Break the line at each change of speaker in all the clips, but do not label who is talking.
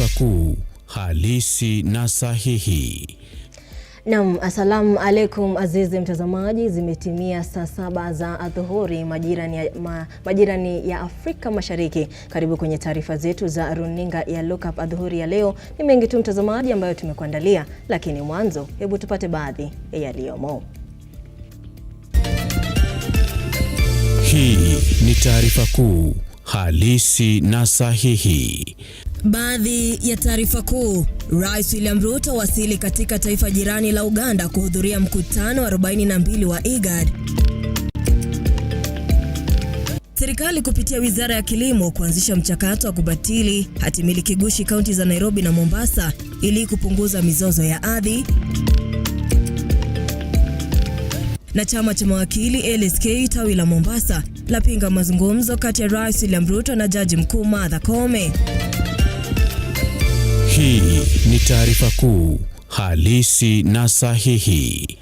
taarifa kuu halisi na sahihi.
Naam, asalamu alaikum azizi mtazamaji, zimetimia saa 7 za adhuhuri majirani ya Afrika Mashariki. Karibu kwenye taarifa zetu za runinga ya Lookuptv adhuhuri ya leo. Ni mengi tu mtazamaji ambayo tumekuandalia, lakini mwanzo hebu tupate baadhi ya yaliyomo.
Hii ni taarifa kuu halisi na sahihi.
Baadhi ya taarifa kuu. Rais William Ruto wasili katika taifa jirani la Uganda kuhudhuria mkutano 42 wa Igad. Serikali kupitia Wizara ya Kilimo kuanzisha mchakato wa kubatili hatimiliki gushi kaunti za Nairobi na Mombasa ili kupunguza mizozo ya ardhi. Na chama cha mawakili LSK tawi la Mombasa lapinga mazungumzo kati ya Rais William Ruto na Jaji Mkuu Martha Koome.
Hii ni taarifa kuu halisi na sahihi.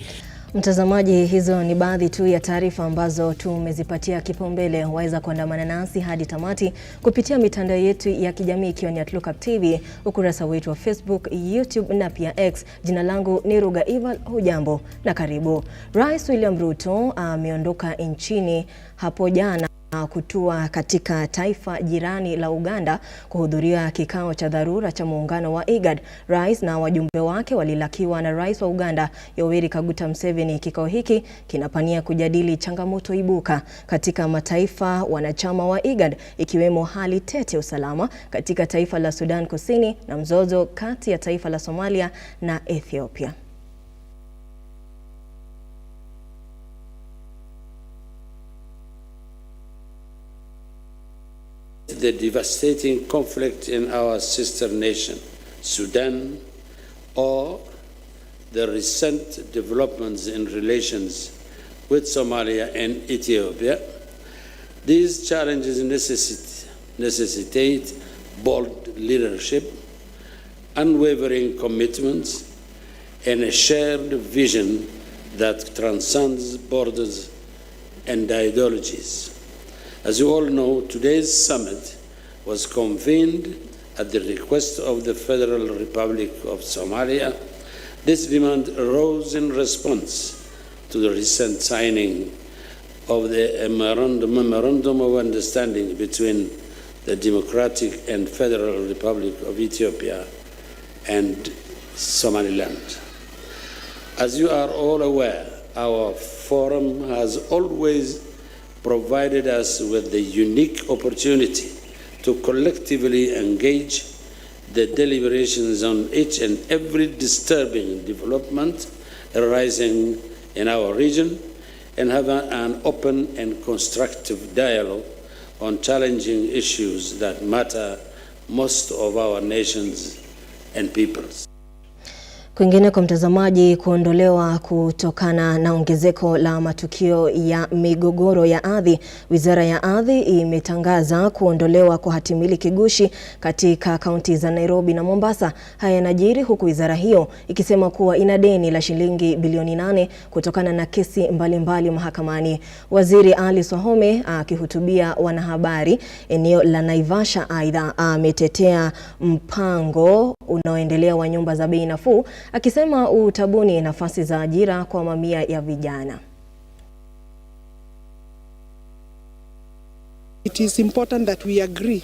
Mtazamaji, hizo ni baadhi tu ya taarifa ambazo tumezipatia kipaumbele. Waweza kuandamana nasi hadi tamati kupitia mitandao yetu ya kijamii ikiwa ni @Lookuptv, ukurasa wetu wa Facebook, YouTube na pia X. Jina langu ni Ruga Ival. Hujambo na karibu. Rais William Ruto ameondoka nchini hapo jana kutua katika taifa jirani la Uganda kuhudhuria kikao cha dharura cha Muungano wa Igad. Rais na wajumbe wake walilakiwa na Rais wa Uganda Yoweri Kaguta Museveni. Kikao hiki kinapania kujadili changamoto ibuka katika mataifa wanachama wa Igad, ikiwemo hali tete usalama katika taifa la Sudan Kusini na mzozo kati ya taifa la Somalia na Ethiopia.
The devastating conflict in our sister nation, Sudan, or the recent developments in relations with Somalia and Ethiopia. These challenges necessitate bold leadership, unwavering commitments, and a shared vision that transcends borders and ideologies. As you all know, today's summit was convened at the request of the Federal Republic of Somalia. This demand arose in response to the recent signing of the Memorandum of Understanding between the Democratic and Federal Republic of Ethiopia and Somaliland. As you are all aware, our forum has always provided us with the unique opportunity to collectively engage the deliberations on each and every disturbing development arising in our region and have an open and constructive dialogue on challenging issues that matter most of our nations and peoples.
Kwingine kwa mtazamaji, kuondolewa kutokana na ongezeko la matukio ya migogoro ya ardhi. Wizara ya Ardhi imetangaza kuondolewa kwa hatimiliki gushi katika kaunti za Nairobi na Mombasa. Haya yanajiri huku wizara hiyo ikisema kuwa ina deni la shilingi bilioni 8 kutokana na kesi mbalimbali mahakamani. Waziri Ali Swahome akihutubia wanahabari eneo la Naivasha aidha ametetea mpango unaoendelea wa nyumba za bei nafuu, akisema utabuni nafasi za ajira kwa mamia ya vijana.
It is important that we agree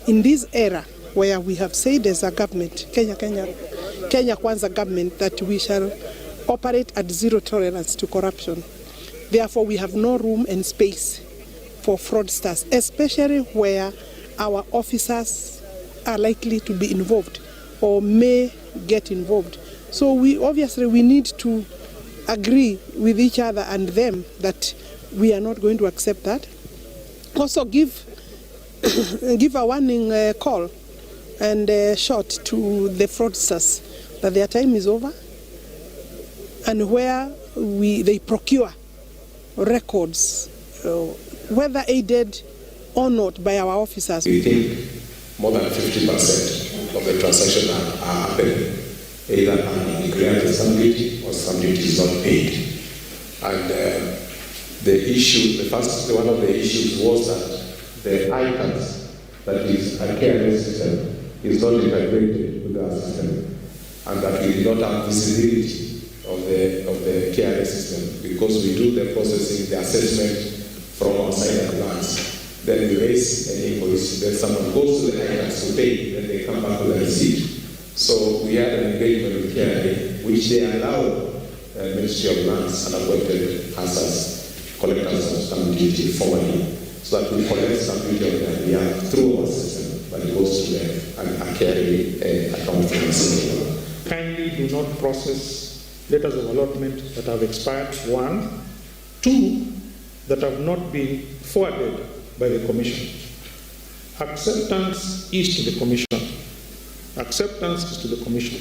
in this era where we have said as a government, Kenya Kwanza government, that we shall operate at zero tolerance to corruption. Therefore, we have no room and space for fraudsters, especially where our officers are likely to be involved or may get involved. So we need to agree with each other and them that we are not going to accept that. Also give a warning call and shot to the fraudsters that their time is over, and where they procure records, whether aided or not by our officers.
We think more than 50% of the transactions are happening either unclear some duty or some duty is not paid. And one of the issues was that the items that is a careless system is not integrated with our system, and that we do not have visibility of the KRA system, because we do the processing, the assessment from our side at glance. Then we raise an invoice, then someone goes to the items to pay, then they come back with a receipt. So we had an engagement with KRA, which they allow Ministry of Lands and appointed as collectors of stamp duty formally, so that we collect stamp duty of their behalf through our system, but it goes to a KRA account from the system.
Kindly do not process letters of allotment that have expired, 1. 2, that have not been forwarded by the Commission. Acceptance is to the Commission. Acceptance is to the Commission.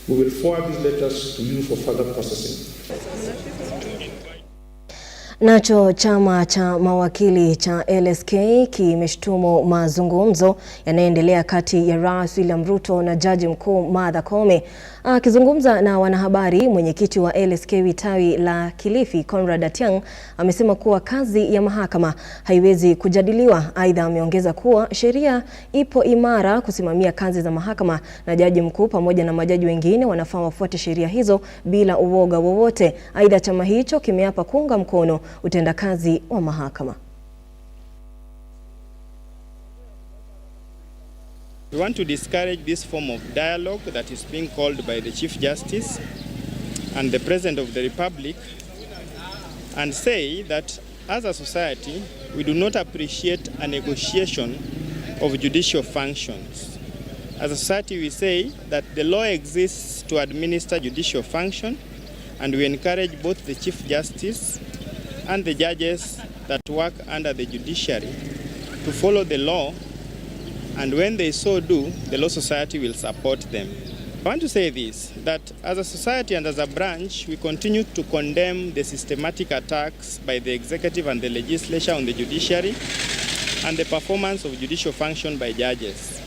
We will forward these letters to you for further processing.
Nacho chama cha mawakili cha LSK kimeshtumu mazungumzo yanayoendelea kati ya Rais William Ruto na Jaji Mkuu Martha Koome. Akizungumza na wanahabari, mwenyekiti wa LSK tawi la Kilifi Conrad Atiang amesema kuwa kazi ya mahakama haiwezi kujadiliwa. Aidha, ameongeza kuwa sheria ipo imara kusimamia kazi za mahakama na Jaji Mkuu pamoja na majaji wengine wanafaa wafuate sheria hizo bila uoga wowote. Aidha, chama hicho kimeapa kuunga mkono utendakazi wa mahakama.
We want to discourage this form of dialogue that is being called by the Chief Justice and the President of the Republic, and say that as a society we do not appreciate a negotiation of judicial functions. As a society we say that the law exists to administer judicial function, and we encourage both the Chief Justice and the judges that work under the judiciary to follow the law, and when they so do, the Law Society will support them. I want to say this, that as a society and as a branch, we continue to condemn the systematic attacks by the executive and the legislature on the judiciary and the performance of judicial function by judges.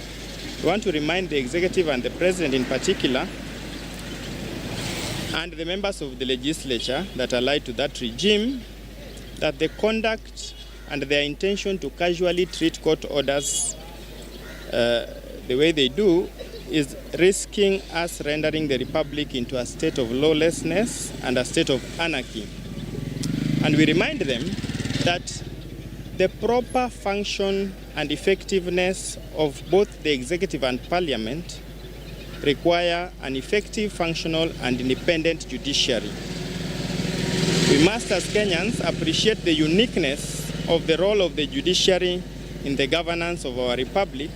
We want to remind the executive and the president in particular, and the members of the legislature that allied to that regime, that the conduct and their intention to casually treat court orders the way they do is risking us rendering the Republic into a state of lawlessness and a state of anarchy. And we remind them that the proper function and effectiveness of both the executive and parliament require an effective, functional and independent judiciary. We must as Kenyans appreciate the uniqueness of the role of the judiciary in the governance of our republic,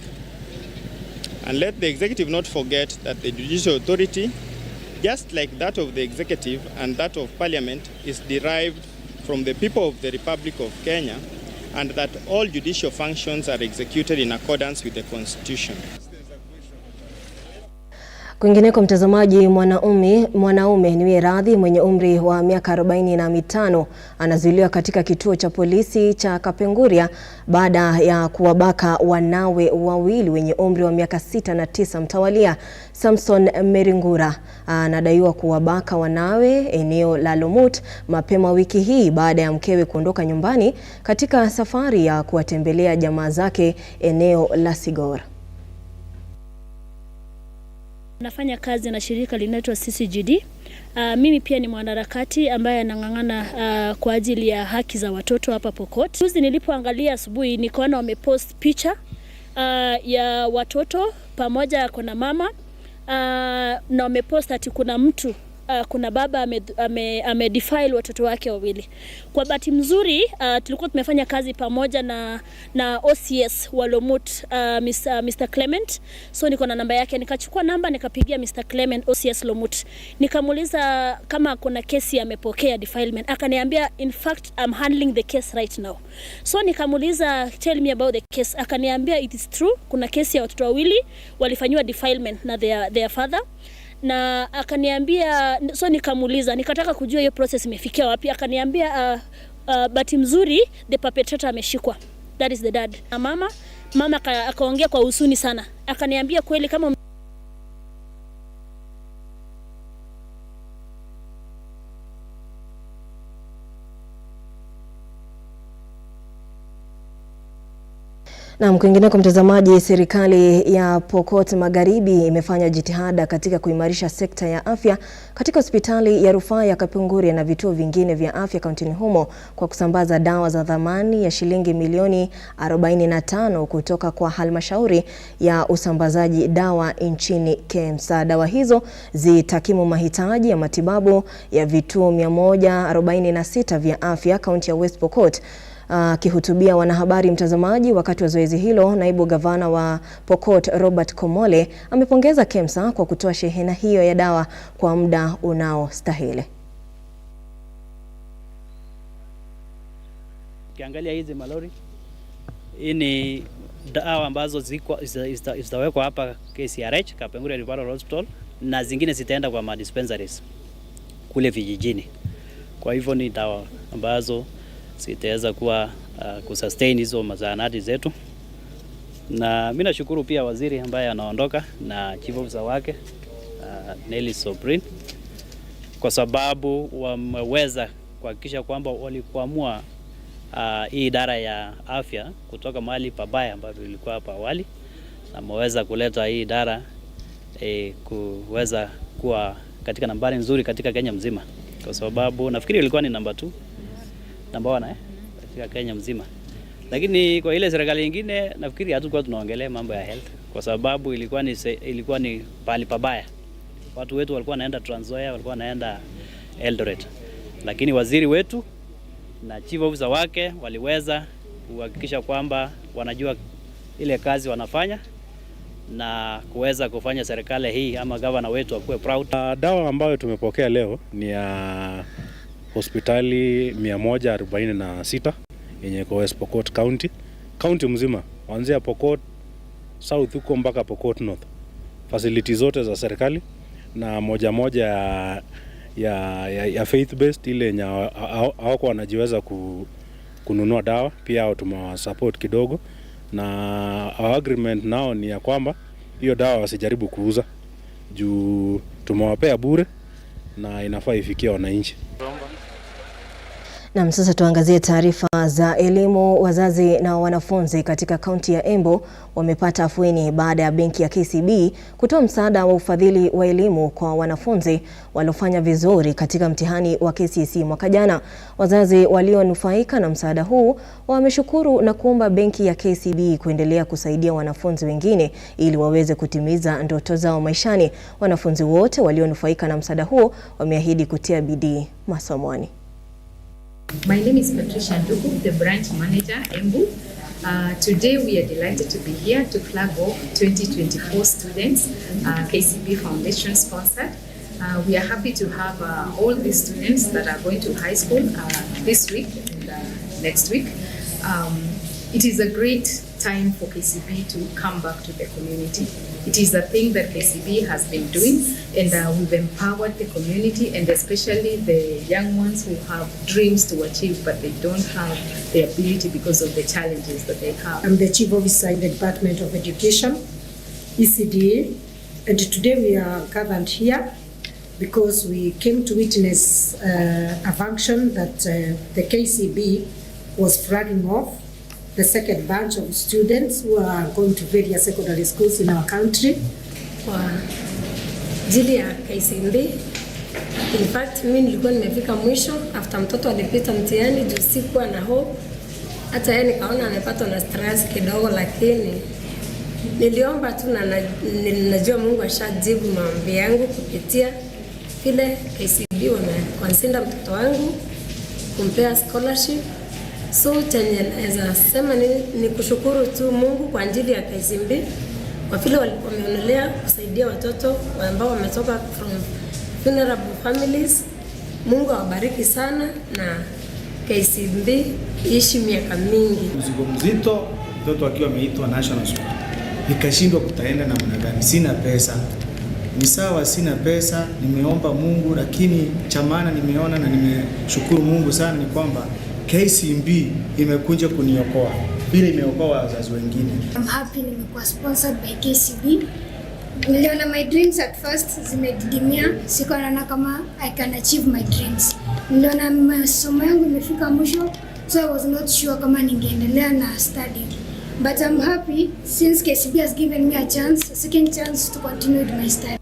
and let the executive not forget that the judicial authority, just like that of the executive and that of parliament, is derived from the people of the Republic of Kenya, and that all judicial functions are executed in accordance with the Constitution.
Kwingineko mtazamaji, mwanaume niwe radhi mwenye umri wa miaka 45 anazuiliwa katika kituo cha polisi cha Kapenguria baada ya kuwabaka wanawe wawili wenye umri wa miaka 6 na 9 mtawalia. Samson Meringura anadaiwa kuwabaka wanawe eneo la Lomut mapema wiki hii baada ya mkewe kuondoka nyumbani katika safari ya kuwatembelea jamaa zake eneo la Sigor.
Nafanya kazi na shirika linaloitwa CCGD. Mimi pia ni mwanaharakati ambaye anang'ang'ana kwa ajili ya haki za watoto hapa Pokot. Juzi nilipoangalia asubuhi nikaona wamepost picha ya watoto pamoja kuna mama na wamepost ati kuna mtu kuna baba amedefile watoto wake wawili. Kwa bahati mzuri tulikuwa tumefanya kazi pamoja na OCS wa Lomut, Mr. Clement. So niko na namba yake, nikachukua namba nikapigia Mr. Clement OCS Lomut. Nikamuuliza kama kuna kesi amepokea defilement. Akaniambia in fact I'm handling the case right now. So nikamuuliza tell me about the case. Akaniambia it is true, kuna kesi ya watoto wawili walifanywa defilement na their father. Na akaniambia, so nikamuuliza, nikataka kujua hiyo process imefikia wapi. Akaniambia bahati mzuri the perpetrator ameshikwa, that is the dad. Na mama akaongea kwa huzuni sana, akaniambia kweli kama
Na kwingineko mtazamaji, serikali ya Pokot Magharibi imefanya jitihada katika kuimarisha sekta ya afya katika hospitali ya rufaa ya Kapenguria na vituo vingine vya afya kauntini humo kwa kusambaza dawa za thamani ya shilingi milioni 45 kutoka kwa halmashauri ya usambazaji dawa nchini KEMSA. Dawa hizo zitakimu mahitaji ya matibabu ya vituo 146 vya afya kaunti ya West Pokot. Akihutubia wanahabari mtazamaji wakati wa zoezi hilo, naibu gavana wa Pokot Robert Komole amepongeza KEMSA kwa kutoa shehena hiyo ya dawa kwa muda unaostahili.
Ukiangalia hizi malori, hii ni dawa ambazo zitawekwa hapa KCRH, Kapenguria Referral Hospital, na zingine zitaenda kwa dispensaries kule vijijini. Kwa hivyo ni dawa ambazo sitaweza kuwa kusustain hizo mazahanati zetu. Na mimi nashukuru pia waziri ambaye anaondoka na chief officer wake Nelly Sobrin, kwa sababu wameweza kuhakikisha kwamba walikuamua hii idara ya afya kutoka mahali pabaya ambapo ilikuwa hapa awali, na wameweza kuleta hii idara kuweza kuwa katika nambari nzuri katika Kenya mzima, kwa sababu nafikiri ilikuwa ni number 1 katika Kenya mzima. Lakini kwa ile serikali nyingine nafikiri hatukuwa tunaongelea mambo ya health, kwa sababu ilikuwa ni pali pabaya. Watu wetu walikuwa wanaenda Trans Nzoia, walikuwa wanaenda Eldoret. Lakini waziri wetu na chief officer wake waliweza kuhakikisha kwamba wanajua ile kazi wanafanya na kuweza kufanya serikali hii ama governor wetu akuwe proud.
Dawa ambayo tumepokea leo ni ya hospitali 146 yenye kwa West Pokot County mzima, kuanzia Pokot South huko mpaka Pokot North. Facilities zote za serikali na moja ya faith based, ile yenye hawako wanajiweza kununua dawa, pia tumewasupport kidogo, na our agreement nao ni ya kwamba hiyo dawa wasijaribu kuuza juu tumewapea bure na inafaa ifikie wananchi.
Na sasa tuangazie taarifa za elimu. Wazazi na wanafunzi katika kaunti ya Embu wamepata afueni baada ya benki ya KCB kutoa msaada wa ufadhili wa elimu kwa wanafunzi waliofanya vizuri katika mtihani wa KCSE mwaka jana. Wazazi walionufaika na msaada huu wameshukuru na kuomba benki ya KCB kuendelea kusaidia wanafunzi wengine ili waweze kutimiza ndoto zao maishani. Wanafunzi wote walionufaika na msaada huo wameahidi kutia bidii masomoni.
My name is Patricia Ndugu, the branch manager, Embu. Today we are delighted to be here to flag off 2024 students, KCB Foundation sponsored. We are happy to have all the students that are going to high school this week and next week. It is a great time for KCB to come back to the community. It is a thing that KCB has been doing, and we've empowered the community, and especially the young ones who have dreams to achieve but they don't have the ability because of the challenges that they have.
I'm the Chief Officer in the Department of Education, ECDA, and today we are gathered here because we came to witness a function that the KCB was flagging off the second batch of students who are going to various secondary schools in our country.
Kwa ajili ya KCB, in fact mimi nilikuwa nimefika mwisho after mtoto alipita mtihani, juu sikuwa na hope. Hata yeye nikaona amepatwa na stress kidogo, lakini niliomba tu na ninajua Mungu ashajibu maombi yangu kupitia vile KCB wameconsider mtoto wangu kumpea scholarship. So chenye naweza sema ni kushukuru tu Mungu kwa ajili ya KCB kwa vile wameonelea kusaidia watoto ambao wametoka from vulnerable families. Mungu awabariki sana na KCB ishi miaka mingi.
Mzigo mzito, mtoto akiwa ameitwa national school. Nikashindwa kutaenda na namna gani, sina pesa. Ni sawa, sina pesa, nimeomba Mungu, lakini cha maana nimeona na nimeshukuru Mungu sana ni kwamba KCB imekuja kuniokoa vile imeokoa wazazi wengine.
I'm happy nimekuwa sponsored by KCB. Niliona my dreams at first zimedidimia, sikuwa naona kama I can achieve my dreams. Niliona masomo yangu imefika mwisho, so I was not sure kama ningeendelea na study. But I'm happy since KCB has given me a second chance to continue with my study.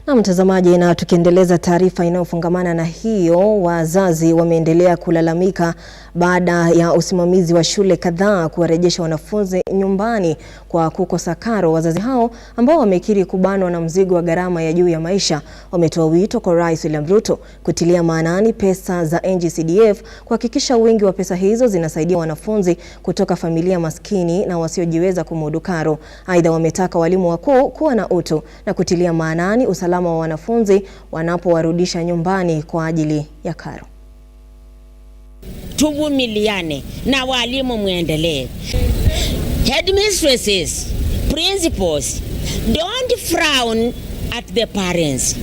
Na mtazamaji, na tukiendeleza taarifa inayofungamana na hiyo, wazazi wameendelea kulalamika baada ya usimamizi wa shule kadhaa kuwarejesha wanafunzi nyumbani kwa kukosa karo. Wazazi hao ambao wamekiri kubanwa na mzigo wa gharama ya juu ya maisha wametoa wito kwa Rais William Ruto kutilia maanani pesa za NG-CDF, kuhakikisha wingi wa pesa hizo zinasaidia wanafunzi kutoka familia maskini na wasiojiweza kumudu karo. Aidha, wametaka walimu wakuu kuwa na utu na kutilia maanani usalama wa wanafunzi wanapowarudisha nyumbani kwa ajili ya karo.
Tuvumiliane na walimu muendelee. Headmistresses, principals, don't frown at the parents.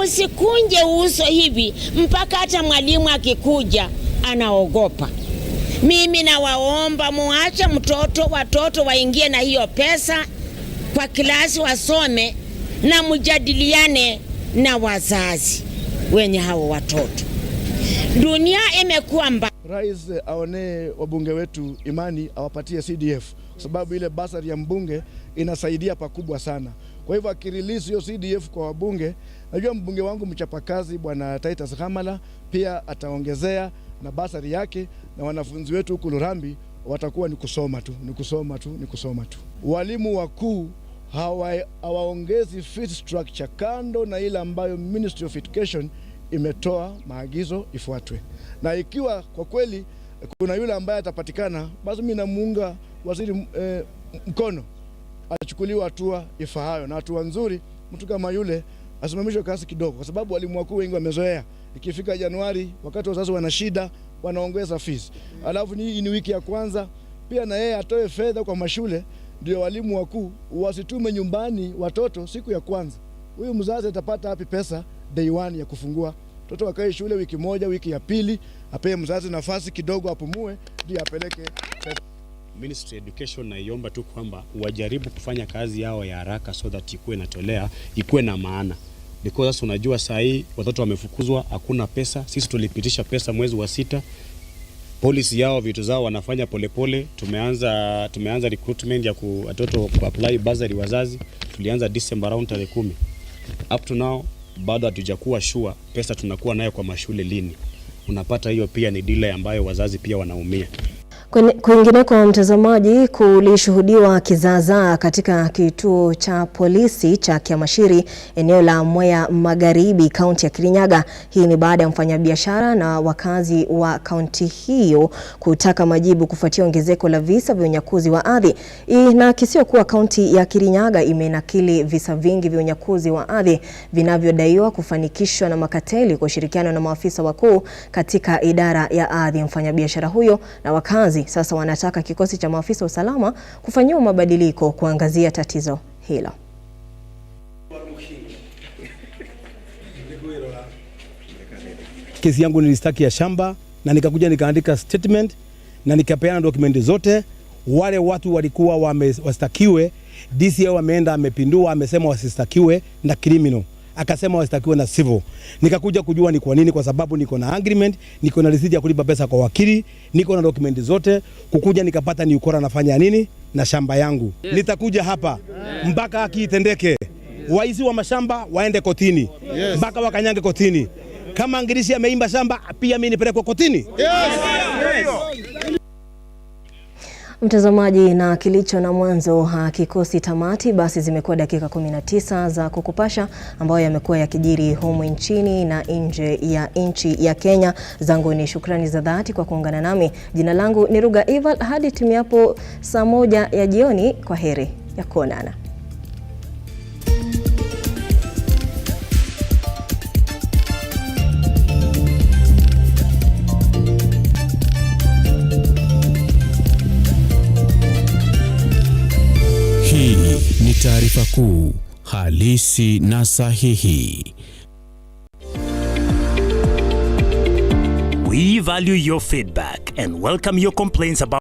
Msikunje uso hivi mpaka hata mwalimu akikuja anaogopa. Mimi nawaomba muache watoto waingie na hiyo pesa kwa klasi wasome na mjadiliane na wazazi wenye hao watoto. Dunia imekuwa mbaya.
Rais aone wabunge wetu imani, awapatie CDF kwa sababu ile basari ya mbunge inasaidia pakubwa sana. Kwa hivyo akirelease hiyo CDF kwa wabunge, najua mbunge wangu mchapakazi bwana Titus Hamala pia ataongezea na basari yake, na wanafunzi wetu huku Lurambi watakuwa ni kusoma tu. Walimu wakuu hawaongezi fees structure kando na ile ambayo Ministry of Education imetoa maagizo ifuatwe. Na ikiwa kwa kweli kuna yule ambaye atapatikana, basi mimi namuunga waziri mkono achukuliwe hatua ifaayo, na hatua nzuri mtu kama yule asimamishwe kazi kidogo, kwa sababu walimu wakuu wengi wamezoea ikifika Januari wakati wazazi wana shida wanaongeza fees. Alafu ni wiki ya kwanza pia na yeye atoe fedha kwa mashule ndio walimu wakuu wasitume nyumbani watoto siku ya kwanza. Huyu mzazi atapata hapi pesa day 1 ya kufungua mtoto wakae shule wiki moja, wiki ya pili ape mzazi nafasi kidogo apumue ndio apeleke pesa.
Ministry of Education naiomba tu kwamba wajaribu kufanya kazi yao ya haraka so that ikuwe na maana. Because unajua saa hii watoto wamefukuzwa, hakuna pesa. Sisi tulipitisha pesa mwezi wa 6. Policy yao vitu zao wanafanya polepole. Tumeanza recruitment ya watoto kuapply bursary wazazi. Tulianza December around 10. Up to now bado hatujakuwa sure pesa tunakuwa nayo kwa mashule lini. Unapata hiyo pia ni delay ambayo wazazi pia wanaumia.
Kwingineko mtazamaji, kulishuhudiwa kizaazaa katika kituo cha polisi cha Kiamashiri eneo la Mwea Magharibi, kaunti ya Kirinyaga. Hii ni baada ya mfanyabiashara na wakazi wa kaunti hiyo kutaka majibu kufuatia ongezeko la visa vya unyakuzi wa ardhi. Inakisiwa kuwa kaunti ya Kirinyaga imenakili visa vingi vya unyakuzi wa ardhi vinavyodaiwa kufanikishwa na makateli kwa ushirikiano na maafisa wakuu katika idara ya ardhi. Mfanyabiashara huyo na wakazi sasa wanataka kikosi cha maafisa usalama kufanyiwa mabadiliko kuangazia tatizo hilo.
Kesi yangu nilistaki ya shamba na nikakuja nikaandika statement na nikapeana dokumenti zote. Wale watu walikuwa wastakiwe, DCI wameenda amepindua, amesema wasistakiwe na criminal, akasema wastakiwe na civil. Nikakuja kujua ni kwa nini, kwa sababu niko na agreement, niko na receipt ya kulipa pesa kwa wakili, niko na dokumenti zote. Kukuja nikapata ni ukora nafanya nini na shamba yangu. Nitakuja hapa mpaka haki itendeke. Waizi wa mashamba waende kotini mpaka wakanyange kotini. Kama ngirisi ameimba shamba pia mimi nipeleke kotini.
Mtazamaji, na kilicho na mwanzo kikosi tamati, basi zimekuwa dakika 19 za kukupasha ambayo yamekuwa yakijiri humu nchini na nje ya nchi ya Kenya. Zangu ni shukrani za dhati kwa kuungana nami. Jina langu ni Ruga Eval, hadi timiapo saa 1 ya jioni. Kwa heri ya kuonana.
Hii ni taarifa kuu, halisi na sahihi.
We value your feedback and welcome your complaints about